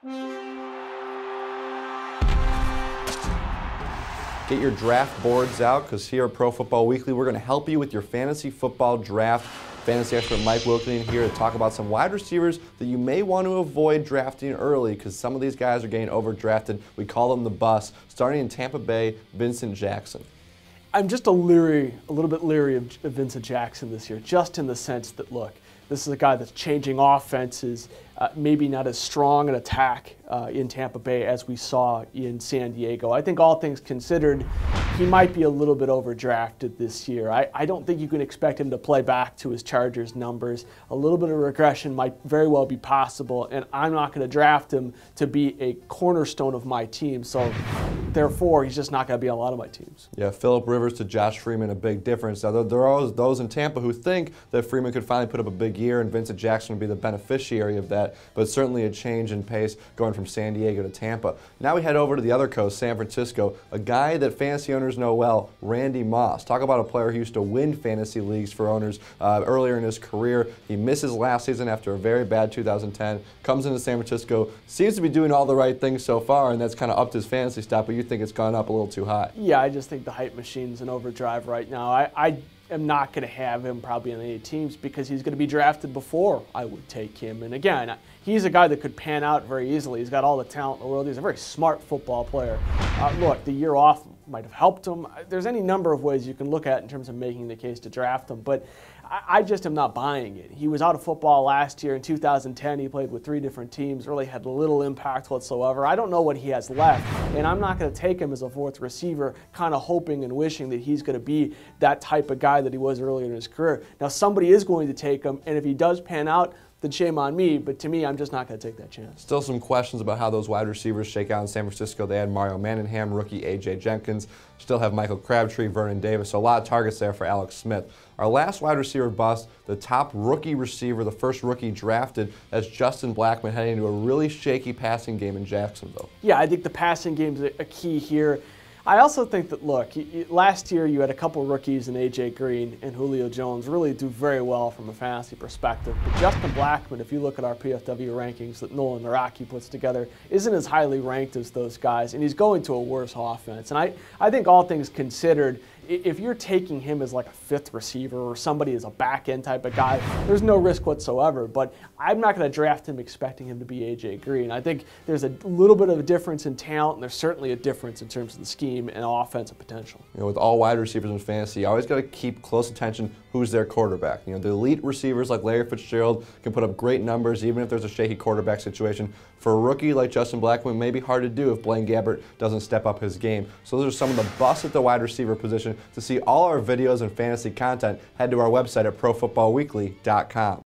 Get your draft boards out, because here at Pro Football Weekly, we're going to help you with your fantasy football draft. Fantasy expert Mike Wilkening here to talk about some wide receivers that you may want to avoid drafting early, because some of these guys are getting overdrafted. We call them the bus. Starting in Tampa Bay, Vincent Jackson. I'm just a little bit leery of Vincent Jackson this year, just in the sense that, look, this is a guy that's changing offenses, maybe not as strong an attack in Tampa Bay as we saw in San Diego. I think all things considered, he might be a little bit overdrafted this year. I don't think you can expect him to play back to his Chargers numbers. A little bit of regression might very well be possible, and I'm not going to draft him to be a cornerstone of my team. So therefore, he's just not going to be on a lot of my teams. Yeah, Phillip Rivers to Josh Freeman, a big difference. Now, there are those in Tampa who think that Freeman could finally put up a big year and Vincent Jackson would be the beneficiary of that, but certainly a change in pace going from San Diego to Tampa. Now we head over to the other coast, San Francisco, a guy that fantasy owners know well, Randy Moss. Talk about a player who used to win fantasy leagues for owners earlier in his career. He misses last season after a very bad 2010, comes into San Francisco, seems to be doing all the right things so far, and that's kind of upped his fantasy stock, but you think it's gone up a little too high. Yeah, I just think the hype machine's in overdrive right now. I am not going to have him probably on any teams because he's going to be drafted before I would take him. And again, he's a guy that could pan out very easily. He's got all the talent in the world. He's a very smart football player. Look, the year off might have helped him. There's any number of ways you can look at in terms of making the case to draft him, but I just am not buying it. He was out of football last year in 2010. He played with 3 different teams, really had little impact whatsoever. I don't know what he has left, and I'm not going to take him as a 4th receiver, kind of hoping and wishing that he's going to be that type of guy that he was earlier in his career. Now, somebody is going to take him, and if he does pan out, then shame on me, but to me, I'm just not going to take that chance. Still some questions about how those wide receivers shake out in San Francisco. They had Mario Manningham, rookie A.J. Jenkins, still have Michael Crabtree, Vernon Davis, so a lot of targets there for Alex Smith. Our last wide receiver bust, the top rookie receiver, the first rookie drafted, as Justin Blackmon heading into a really shaky passing game in Jacksonville. Yeah, I think the passing game is a key here. I also think that, look, last year you had a couple rookies in A.J. Green and Julio Jones really do very well from a fantasy perspective. But Justin Blackmon, if you look at our PFW rankings that Nolan Naraki puts together, isn't as highly ranked as those guys, and he's going to a worse offense. And I think all things considered, if you're taking him as like a 5th receiver or somebody as a back-end type of guy, there's no risk whatsoever. But I'm not going to draft him expecting him to be A.J. Green. I think there's a little bit of a difference in talent, and there's certainly a difference in terms of the scheme and offensive potential. You know, with all wide receivers in fantasy, you always got to keep close attention who's their quarterback. You know, the elite receivers like Larry Fitzgerald can put up great numbers even if there's a shaky quarterback situation. For a rookie like Justin Blackmon, it may be hard to do if Blaine Gabbert doesn't step up his game. So those are some of the busts at the wide receiver position. To see all our videos and fantasy content, head to our website at ProFootballWeekly.com.